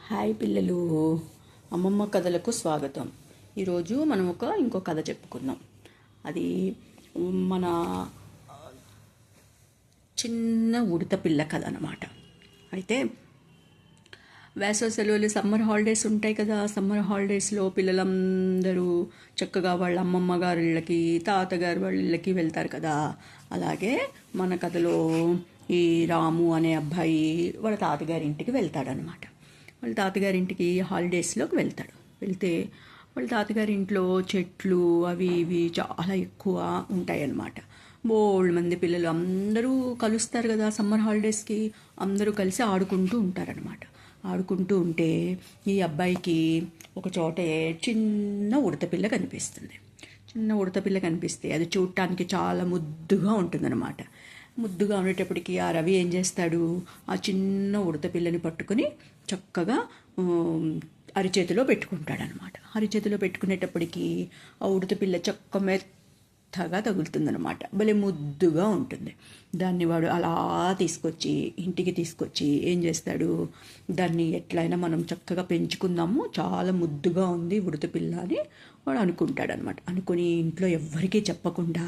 Hi పిల్లలు, అమ్మమ్మ కథలకు స్వాగతం. ఈరోజు మనం ఇంకో కథ చెప్పుకుందాం. అది మన చిన్న ఉడత పిల్ల కథ అన్నమాట. అయితే వేసవి సెలవులు సమ్మర్ హాలిడేస్ ఉంటాయి కదా. సమ్మర్ హాలిడేస్లో పిల్లలందరూ చక్కగా వాళ్ళ అమ్మమ్మ గారి ఇళ్ళకి, తాతగారి వాళ్ళ ఇళ్ళకి వెళ్తారు కదా. అలాగే మన కథలో ఈ రాము అనే అబ్బాయి వాళ్ళ తాతగారి ఇంటికి వెళ్తాడనమాట. వాళ్ళ తాతగారింటికి హాలిడేస్లోకి వెళ్తే వాళ్ళ తాతగారి ఇంట్లో చెట్లు అవి ఇవి చాలా ఎక్కువ ఉంటాయన్నమాట. బోల్డ్ మంది పిల్లలు అందరూ కలుస్తారు కదా. సమ్మర్ హాలిడేస్కి అందరూ కలిసి ఆడుకుంటూ ఉంటారనమాట. ఆడుకుంటూ ఉంటే ఈ అబ్బాయికి ఒక చోట చిన్న ఉడతపిల్ల కనిపిస్తుంది. చిన్న ఉడతపిల్ల కనిపిస్తే అది చూడటానికి చాలా ముద్దుగా ఉంటుందన్నమాట. ముద్దుగా ఉండేటప్పటికి ఆ రవి ఏం చేస్తాడు, ఆ చిన్న ఉడత పిల్లని పట్టుకుని చక్కగా అరిచేతిలో పెట్టుకుంటాడనమాట. అరిచేతిలో పెట్టుకునేటప్పటికి ఆ ఉడత పిల్ల చక్క మెత్తగా తగులుతుందనమాట. భలే ముద్దుగా ఉంటుంది. దాన్ని వాడు అలా ఇంటికి తీసుకొచ్చి ఏం చేస్తాడు, దాన్ని ఎట్లయినా మనం చక్కగా పెంచుకుందాము, చాలా ముద్దుగా ఉంది ఉడత పిల్ల అని వాడు అనుకుంటాడనమాట. అనుకుని ఇంట్లో ఎవ్వరికీ చెప్పకుండా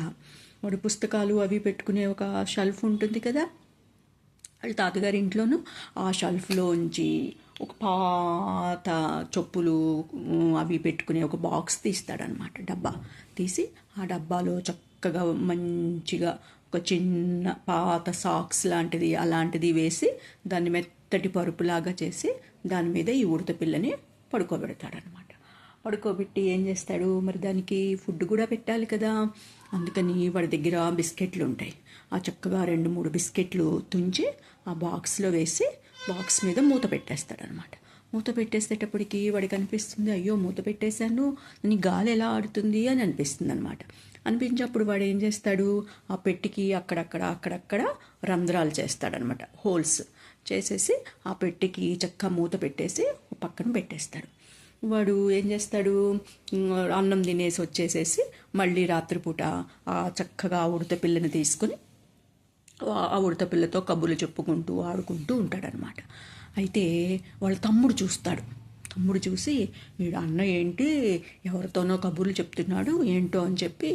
వాడు పుస్తకాలు అవి పెట్టుకునే ఒక షెల్ఫ్ ఉంటుంది కదా వాళ్ళ తాతగారి ఇంట్లోనూ. ఆ షెల్ఫ్లోంచి ఒక పాత చెప్పులు అవి పెట్టుకునే ఒక బాక్స్ తీస్తాడనమాట. డబ్బా తీసి ఆ డబ్బాలో చక్కగా మంచిగా ఒక చిన్న పాత సాక్స్ లాంటిది అలాంటిది వేసి దాన్ని మెత్తటి పరుపులాగా చేసి దాని మీద ఈ ఉడత పిల్లని పడుకోబెడతాడనమాట. పడుకోబెట్టి ఏం చేస్తాడు, మరి దానికి ఫుడ్ కూడా పెట్టాలి కదా. అందుకని వాడి దగ్గర బిస్కెట్లు ఉంటాయి. ఆ చక్కగా 2-3 బిస్కెట్లు తుంచి ఆ బాక్స్లో వేసి బాక్స్ మీద మూత పెట్టేస్తాడనమాట. మూత పెట్టేసేటప్పటికి వాడికి అనిపిస్తుంది, అయ్యో మూత పెట్టేశాను, నీ గాలి ఎలా ఆడుతుంది అని అనిపిస్తుంది అనమాట. అనిపించినప్పుడు వాడు ఏం చేస్తాడు, ఆ పెట్టికి అక్కడక్కడ రంధ్రాలు చేస్తాడనమాట, హోల్స్ చేసేసి ఆ పెట్టికి చక్కగా మూత పెట్టేసి పక్కన పెట్టేస్తాడు. వాడు ఏం చేస్తాడు, అన్నం తినేసి వచ్చేసేసి మళ్ళీ రాత్రిపూట ఆ చక్కగా ఉడత పిల్లని తీసుకుని ఆ ఉడత పిల్లతో కబుర్లు చెప్పుకుంటూ ఆడుకుంటూ ఉంటాడనమాట. అయితే వాళ్ళ తమ్ముడు చూస్తాడు. తమ్ముడు చూసి, వీడు అన్న ఏంటి ఎవరితోనో కబుర్లు చెప్తున్నాడు ఏంటో అని చెప్పి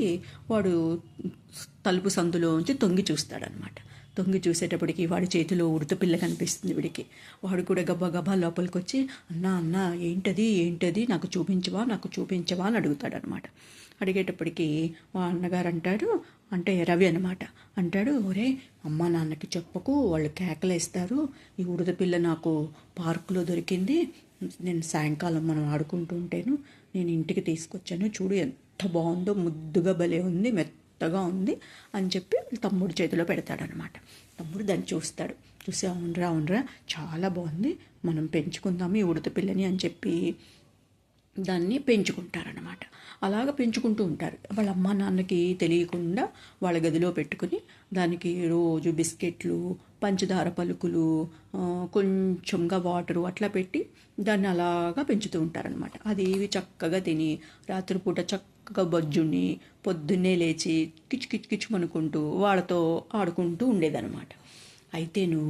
వాడు తలుపు సందులోంచి తొంగి చూస్తాడనమాట. తొంగి చూసేటప్పటికి వాడి చేతిలో ఉడత పిల్ల కనిపిస్తుంది వీడికి. వాడు కూడా గబా లోపలికి వచ్చి, అన్న ఏంటది నాకు చూపించవా అని అడుగుతాడనమాట. అడిగేటప్పటికి మా అన్నగారు అంటాడు, అంటే రవి అనమాట, అంటాడు, ఒరే అమ్మ నాన్నకి చెప్పకు, వాళ్ళు కేకలేస్తారు, ఈ ఉడత పిల్ల నాకు పార్కులో దొరికింది, నేను సాయంకాలం మనం ఆడుకుంటూ ఉంటేను నేను ఇంటికి తీసుకొచ్చాను, చూడు ఎంత బాగుందో, ముద్దుగా భలే ఉంది, మెత్తగా ఉంది అని చెప్పి తమ్ముడు చేతిలో పెడతాడనమాట. తమ్ముడు దాన్ని చూసి అవునరా చాలా బాగుంది, మనం పెంచుకుందాము ఈ ఉడత పిల్లని అని చెప్పి దాన్ని పెంచుకుంటారనమాట. అలాగ పెంచుకుంటూ ఉంటారు. వాళ్ళ అమ్మ నాన్నకి తెలియకుండా వాళ్ళ గదిలో పెట్టుకుని దానికి రోజు బిస్కెట్లు, పంచదార పలుకులు, కొంచెంగా వాటరు అట్లా పెట్టి దాన్ని అలాగా పెంచుతూ ఉంటారనమాట. అది చక్కగా తిని రాత్రిపూట చక్కగా బొజ్జుని పొద్దున్నే లేచి కిచ్ వాళ్ళతో ఆడుకుంటూ ఉండేదన్నమాట. అయితేను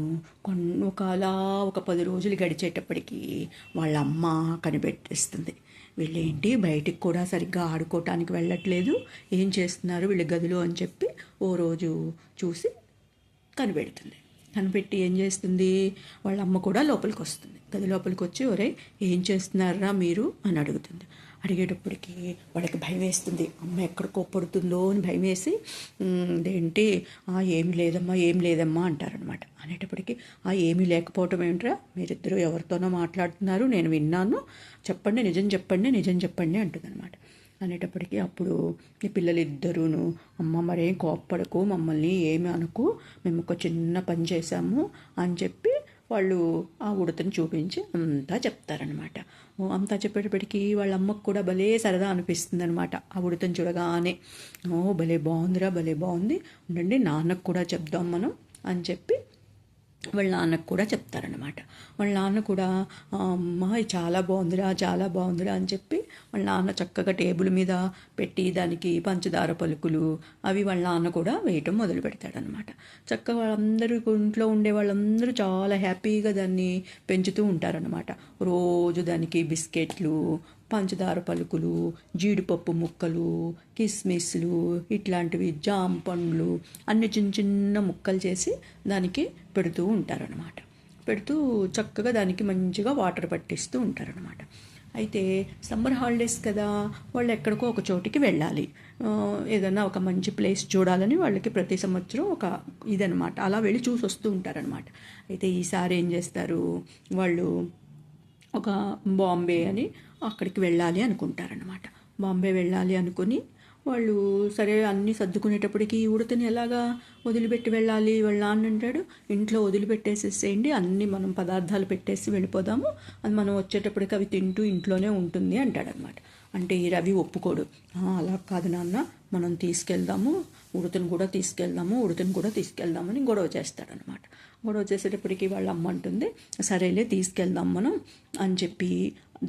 ఒక 10 రోజులు గడిచేటప్పటికి వాళ్ళ అమ్మ కనిపెట్టేస్తుంది, వీళ్ళేంటి బయటికి కూడా సరిగ్గా ఆడుకోవటానికి వెళ్ళట్లేదు, ఏం చేస్తున్నారు వీళ్ళ గదిలో అని చెప్పి ఓ రోజు చూసి కనిపెట్టి ఏం చేస్తుంది, వాళ్ళ అమ్మ కూడా లోపలికి వస్తుంది. గది లోపలికి వచ్చి, ఒరే ఏం చేస్తున్నారా మీరు అని అడుగుతుంది. అడిగేటప్పటికి వాళ్ళకి భయం వేస్తుంది, అమ్మ ఎక్కడ కోప్పడుతుందో అని భయం వేసి, ఏంటి ఏం లేదమ్మా అంటారనమాట. అనేటప్పటికి ఏమీ లేకపోవటం ఏంట్రా, మీరిద్దరూ ఎవరితోనో మాట్లాడుతున్నారు, నేను విన్నాను, నిజం చెప్పండి అంటుందన్నమాట. అనేటప్పటికీ అప్పుడు ఈ పిల్లలిద్దరూను, అమ్మ మరేం కోప్పడకు, మమ్మల్ని ఏమి అనుకు, మేము ఒక చిన్న పని చేశాము అని చెప్పి వాళ్ళు ఆ ఉడతని చూపించి అంతా చెప్తారనమాట. అంతా చెప్పేటప్పటికీ వాళ్ళ అమ్మకు కూడా భలే సరదా అనిపిస్తుంది అనమాట. ఆ ఉడతని చూడగానే, భలే బాగుంది, ఉండండి నాన్నకు కూడా చెప్దాం మనం అని చెప్పి వాళ్ళ నాన్నకు కూడా చెప్తారనమాట. వాళ్ళ నాన్న కూడా అమ్మ ఇది చాలా బాగుందిరా, చాలా బాగుందిరా అని చెప్పి వాళ్ళ నాన్న చక్కగా టేబుల్ మీద పెట్టి దానికి పంచదార పలుకులు అవి వాళ్ళ నాన్న కూడా వేయటం మొదలు పెడతాడనమాట. చక్కగా వాళ్ళందరూ ఇంట్లో ఉండే వాళ్ళందరూ చాలా హ్యాపీగా దాన్ని పెంచుతూ ఉంటారనమాట. రోజు దానికి బిస్కెట్లు, పంచదార పలుకులు, జీడిపప్పు ముక్కలు, కిస్మిస్లు ఇట్లాంటివి, జామ పండ్లు అన్ని చిన్న చిన్న ముక్కలు చేసి దానికి పెడుతూ ఉంటారనమాట. పెడుతూ చక్కగా దానికి మంచిగా వాటర్ పట్టిస్తూ ఉంటారనమాట. అయితే సమ్మర్ హాలిడేస్ కదా, వాళ్ళు ఎక్కడికో ఒక చోటికి వెళ్ళాలి, ఏదన్నా ఒక మంచి ప్లేస్ చూడాలని వాళ్ళకి ప్రతి సంవత్సరం ఒక ఇదనమాట, అలా వెళ్ళి చూసి వస్తూ ఉంటారనమాట. అయితే ఈసారి ఏం చేస్తారు, వాళ్ళు ఒక బాంబే అని అక్కడికి వెళ్ళాలి అనుకుంటారనమాట. బాంబే వెళ్ళాలి అనుకుని వాళ్ళు సరే అన్నీ సర్దుకునేటప్పటికి ఈ ఉడతని ఎలాగా వదిలిపెట్టి వెళ్ళాలి. వాళ్ళ నాన్న అంటాడు, ఇంట్లో వదిలిపెట్టేసేసేయండి, అన్నీ మనం పదార్థాలు పెట్టేసి వెళ్ళిపోదాము, అది మనం వచ్చేటప్పటికి అవి తింటూ ఇంట్లోనే ఉంటుంది అంటాడనమాట. అంటే ఈ రవి ఒప్పుకోడు. అలా కాదు నాన్న, మనం తీసుకెళ్దాము, ఉడతను కూడా తీసుకెళ్దామని గొడవ చేస్తాడనమాట. గొడవ చేసేటప్పటికి వాళ్ళ అమ్మ అంటుంది, సరేలే తీసుకెళ్దాం మనం అని చెప్పి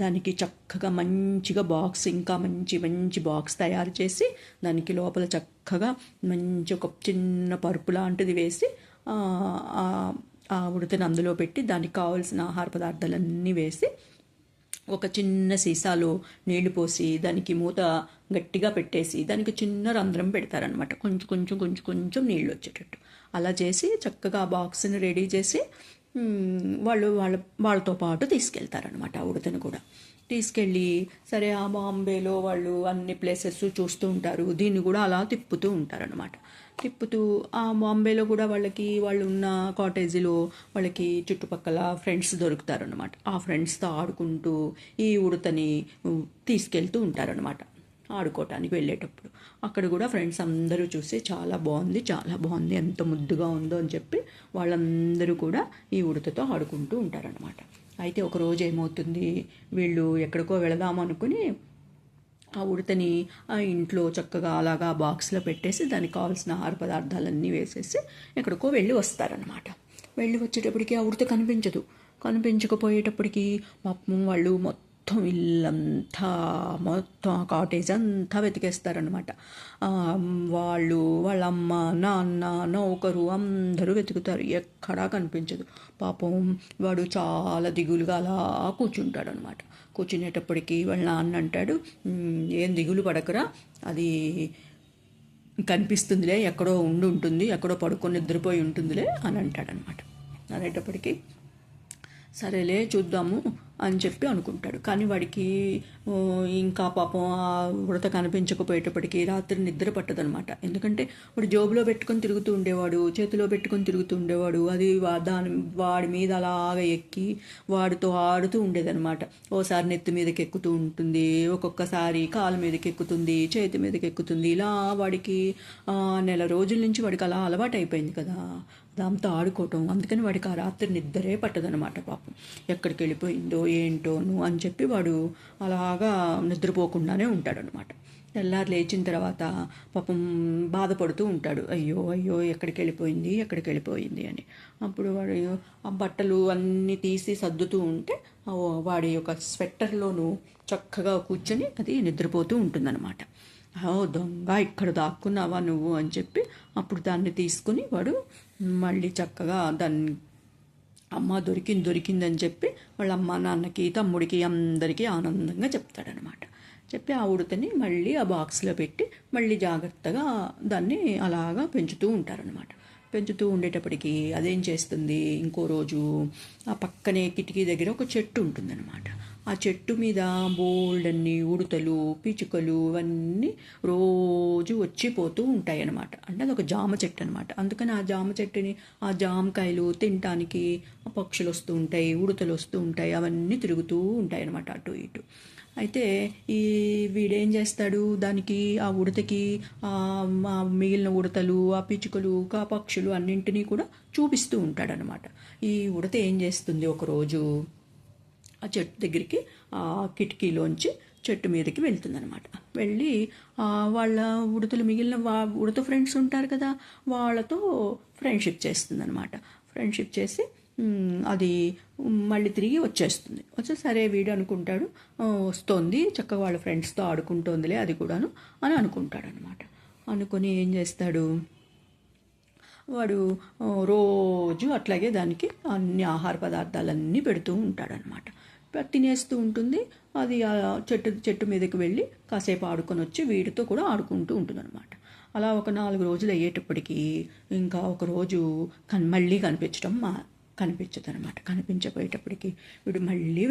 దానికి చక్కగా మంచిగా బాక్స్, ఇంకా మంచి మంచి బాక్స్ తయారు చేసి దానికి లోపల చక్కగా మంచి ఒక చిన్న పరుపు లాంటిది వేసి ఆ ఉడతను అందులో పెట్టి దానికి కావాల్సిన ఆహార పదార్థాలన్నీ వేసి ఒక చిన్న సీసాలో నీళ్లు పోసి దానికి మూత గట్టిగా పెట్టేసి దానికి చిన్న రంధ్రం పెడతారనమాట, కొంచెం నీళ్ళు వచ్చేటట్టు. అలా చేసి చక్కగా ఆ బాక్స్ని రెడీ చేసి వాళ్ళతో పాటు తీసుకెళ్తారనమాట. ఆ ఉడతను కూడా తీసుకెళ్ళి సరే ఆ బాంబేలో వాళ్ళు అన్ని ప్లేసెస్ చూస్తూ ఉంటారు, దీన్ని కూడా అలా తిప్పుతూ ఉంటారనమాట. తిప్పుతూ ఆ బాంబేలో కూడా వాళ్ళు ఉన్న కాటేజీలో వాళ్ళకి చుట్టుపక్కల ఫ్రెండ్స్ దొరుకుతారనమాట. ఆ ఫ్రెండ్స్తో ఆడుకుంటూ ఈ ఉడతని తీసుకెళ్తూ ఉంటారనమాట. ఆడుకోవటానికి వెళ్ళేటప్పుడు అక్కడ కూడా ఫ్రెండ్స్ అందరూ చూసి చాలా బాగుంది, ఎంత ముద్దుగా ఉందో అని చెప్పి వాళ్ళందరూ కూడా ఈ ఉడతతో ఆడుకుంటూ ఉంటారనమాట. అయితే ఒకరోజు ఏమవుతుంది, వీళ్ళు ఎక్కడికో వెళదాం అనుకుని ఆ ఉడతని ఆ ఇంట్లో చక్కగా అలాగా బాక్స్లో పెట్టేసి దానికి కావాల్సిన ఆహార పదార్థాలన్నీ వేసేసి ఎక్కడికో వెళ్ళి వస్తారనమాట. వెళ్ళి వచ్చేటప్పటికి ఆ ఉడత కనిపించకపోయేటప్పటికి పాపం వాళ్ళు ఇల్లంతా మొత్తం కాటేజ్ అంతా వెతికేస్తారనమాట. వాళ్ళ అమ్మ, నాన్న, నౌకరు అందరూ వెతుకుతారు, ఎక్కడా కనిపించదు. పాపం వాడు చాలా దిగులుగా అలా కూర్చుంటాడనమాట. కూర్చునేటప్పటికి వాళ్ళ నాన్న అంటాడు, ఏం దిగులు పడకరా, అది కనిపిస్తుందిలే, ఎక్కడో ఉంటుంది, ఎక్కడో పడుకొని నిద్రపోయి ఉంటుందిలే అని అంటాడనమాట. అనేటప్పటికీ సరేలే చూద్దాము అని చెప్పి అనుకుంటాడు. కానీ వాడికి ఇంకా పాపం ఆ ఉడత కనిపించకపోయేటప్పటికి రాత్రి నిద్ర పట్టదనమాట. ఎందుకంటే వాడు జోబులో పెట్టుకొని తిరుగుతూ ఉండేవాడు, చేతిలో పెట్టుకొని తిరుగుతూ ఉండేవాడు. అది వాడి మీద అలాగా ఎక్కి వాడితో ఆడుతూ ఉండేదనమాట. ఓసారి నెత్తి మీదకి ఎక్కుతూ ఉంటుంది, ఒక్కొక్కసారి కాలు మీదకి ఎక్కుతుంది, చేతి మీదకి ఎక్కుతుంది. ఇలా వాడికి నెల రోజుల నుంచి వాడికి అలా అలవాటు అయిపోయింది కదా దాంతో ఆడుకోవటం. అందుకని వాడికి ఆ రాత్రి నిద్రే పట్టదనమాట. పాపం ఎక్కడికి వెళ్ళిపోయిందో ఏంటోను అని చెప్పి వాడు అలాగా నిద్రపోకుండానే ఉంటాడనమాట. తెల్లారి లేచిన తర్వాత పాపం బాధపడుతూ ఉంటాడు, అయ్యో ఎక్కడికి వెళ్ళిపోయింది అని. అప్పుడు వాడు ఆ బట్టలు అన్నీ తీసి సర్దుతూ ఉంటే వాడి యొక్క స్వెట్టర్లోనూ చక్కగా కూర్చొని అది నిద్రపోతూ ఉంటుందన్నమాట. దొంగ, ఇక్కడ దాక్కున్నావా నువ్వు అని చెప్పి అప్పుడు దాన్ని తీసుకుని వాడు మళ్ళీ చక్కగా దాన్ని అమ్మ దొరికిందని చెప్పి వాళ్ళ అమ్మ, నాన్నకి, తమ్ముడికి అందరికీ ఆనందంగా చెప్తాడనమాట. చెప్పి ఆ ఉడతని మళ్ళీ ఆ బాక్స్లో పెట్టి మళ్ళీ జాగ్రత్తగా దాన్ని అలాగా పెంచుతూ ఉంటారనమాట. పెంచుతూ ఉండేటప్పటికి అదేం చేస్తుంది, ఇంకో రోజు ఆ పక్కనే కిటికీ దగ్గర ఒక చెట్టు ఉంటుందన్నమాట. ఆ చెట్టు మీద బోల్డన్ని ఉడతలు, పిచుకలు ఇవన్నీ రోజు వచ్చిపోతూ ఉంటాయి అన్నమాట. అంటే అదొక జామ చెట్టు అనమాట. అందుకని ఆ జామ చెట్టుని, ఆ జామకాయలు తినటానికి పక్షులు వస్తూ ఉంటాయి, ఉడతలు వస్తూ ఉంటాయి, అవన్నీ తిరుగుతూ ఉంటాయి అన్నమాట అటు ఇటు. అయితే వీడేం చేస్తాడు, దానికి ఆ ఉడతకి మిగిలిన ఉడతలు, ఆ పిచుకలు, ఆ పక్షులు అన్నింటినీ కూడా చూపిస్తూ ఉంటాడనమాట. ఈ ఉడత ఏం చేస్తుంది, ఒకరోజు ఆ చెట్టు దగ్గరికి ఆ కిటికీలోంచి చెట్టు మీదకి వెళ్తుందనమాట. వెళ్ళి వాళ్ళ ఉడతలు మిగిలిన ఉడత ఫ్రెండ్స్ ఉంటారు కదా, వాళ్ళతో ఫ్రెండ్షిప్ చేస్తుందనమాట. ఫ్రెండ్షిప్ చేసి అది మళ్ళీ తిరిగి వచ్చే సరే వీడు అనుకుంటాడు, వస్తోంది చక్కగా వాళ్ళ ఫ్రెండ్స్తో ఆడుకుంటోందిలే అది కూడాను అని అనుకుంటాడు అనమాట. అనుకొని ఏం చేస్తాడు వాడు, రోజు అట్లాగే దానికి అన్ని ఆహార పదార్థాలన్నీ పెడుతూ ఉంటాడనమాట. తినేస్తూ ఉంటుంది. అది ఆ చెట్టు మీదకి వెళ్ళి కాసేపు ఆడుకొని వచ్చి వీడితో కూడా ఆడుకుంటూ ఉంటుందన్నమాట. అలా ఒక 4 రోజులు అయ్యేటప్పటికి ఇంకా ఒకరోజు మళ్ళీ కనిపించదు అనమాట. కనిపించపోయేటప్పటికి వీడు మళ్ళీ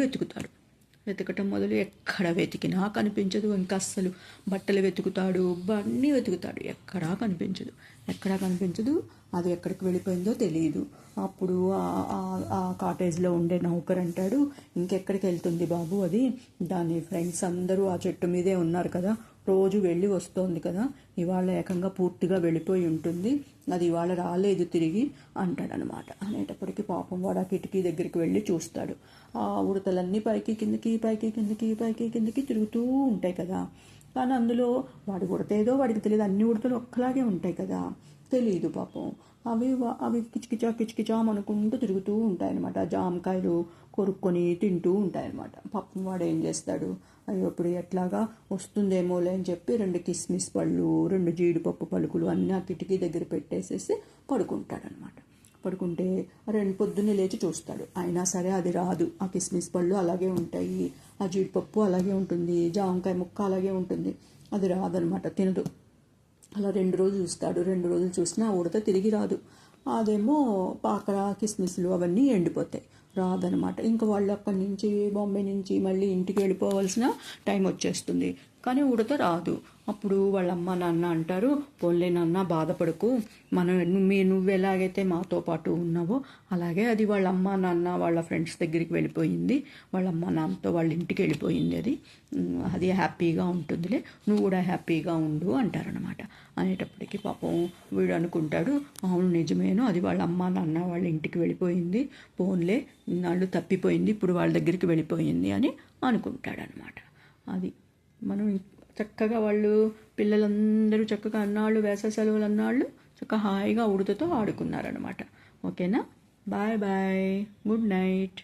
వెతకటం మొదలు ఎక్కడ వెతికినా కనిపించదు. ఇంకా అస్సలు బట్టలు వెతుకుతాడు, అన్నీ వెతుకుతాడు, ఎక్కడా కనిపించదు. అది ఎక్కడికి వెళ్ళిపోయిందో తెలియదు. అప్పుడు ఆ కాటేజ్లో ఉండే నౌకర్ అంటాడు, ఇంకెక్కడికి వెళ్తుంది బాబు అది, దాని ఫ్రెండ్స్ అందరూ ఆ చెట్టు మీదే ఉన్నారు కదా, రోజు వెళ్ళి వస్తోంది కదా, ఇవాళ ఏకంగా పూర్తిగా వెళ్ళిపోయి ఉంటుంది, అది ఇవాళ రాలేదు తిరిగి అంటాడనమాట. అనేటప్పటికీ పాపం వాడు ఆ కిటికీ దగ్గరికి వెళ్ళి చూస్తాడు. ఆ ఉడతలన్నీ పైకి కిందకి తిరుగుతూ ఉంటాయి కదా. కానీ అందులో వాడి ఉడత ఏదో వాడికి తెలియదు, అన్ని ఉడతలు ఒక్కలాగే ఉంటాయి కదా, తెలియదు పాపం. అవి కిచకిచా అనుకుంటూ తిరుగుతూ ఉంటాయన్నమాట. జామకాయలు కొరుక్కొని తింటూ ఉంటాయన్నమాట. పాపం వాడు ఏం చేస్తాడు, అయ్యో ఇప్పుడు ఎట్లాగా వస్తుందేమోలే అని చెప్పి 2 కిస్మిస్ పళ్ళు, 2 జీడిపప్పు పలుకులు అన్నీ ఆ కిటికీ దగ్గర పెట్టేసేసి పడుకుంటాడనమాట. పడుకుంటే పొద్దున్నే లేచి చూస్తాడు, అయినా సరే అది రాదు. ఆ కిస్మిస్ పళ్ళు అలాగే ఉంటాయి, ఆ జీడిపప్పు అలాగే ఉంటుంది, జామకాయ ముక్క అలాగే ఉంటుంది, అది రాదనమాట, తినదు. అలా 2 రోజులు చూస్తాడు. 2 రోజులు చూసినా ఆ ఉడత తిరిగి రాదు. అదేమో పాకర కిస్మిస్లు అవన్నీ ఎండిపోతాయి, రాదనమాట. ఇంకా వాళ్ళు అక్కడి నుంచి బాంబే నుంచి మళ్ళీ ఇంటికి వెళ్ళిపోవాల్సిన టైం వచ్చేస్తుంది, కానీ ఉడత రాదు. అప్పుడు వాళ్ళ అమ్మ నాన్న అంటారు, పోన్లే నాన్న బాధపడకు, నువ్వు ఎలాగైతే మాతో పాటు ఉన్నావో అలాగే అది వాళ్ళ అమ్మ నాన్న వాళ్ళ ఫ్రెండ్స్ దగ్గరికి వెళ్ళిపోయింది, వాళ్ళ అమ్మ నాన్నతో వాళ్ళ ఇంటికి వెళ్ళిపోయింది, అది హ్యాపీగా ఉంటుందిలే, నువ్వు కూడా హ్యాపీగా ఉండు అంటారనమాట. అనేటప్పటికీ పాపం వీడు అనుకుంటాడు, అవును నిజమేనో, అది వాళ్ళ అమ్మ నాన్న వాళ్ళ ఇంటికి వెళ్ళిపోయింది, పోన్లే నాళ్ళు తప్పిపోయింది, ఇప్పుడు వాళ్ళ దగ్గరికి వెళ్ళిపోయింది అని అనుకుంటాడనమాట. అది మనం చక్కగా పిల్లలందరూ చక్కగా అన్నాళ్ళు వేసవి సెలవులు అన్నాళ్ళు చక్కగా హాయిగా ఉడతతో ఆడుకున్నారనమాట. ఓకేనా, బాయ్ బాయ్, గుడ్ నైట్.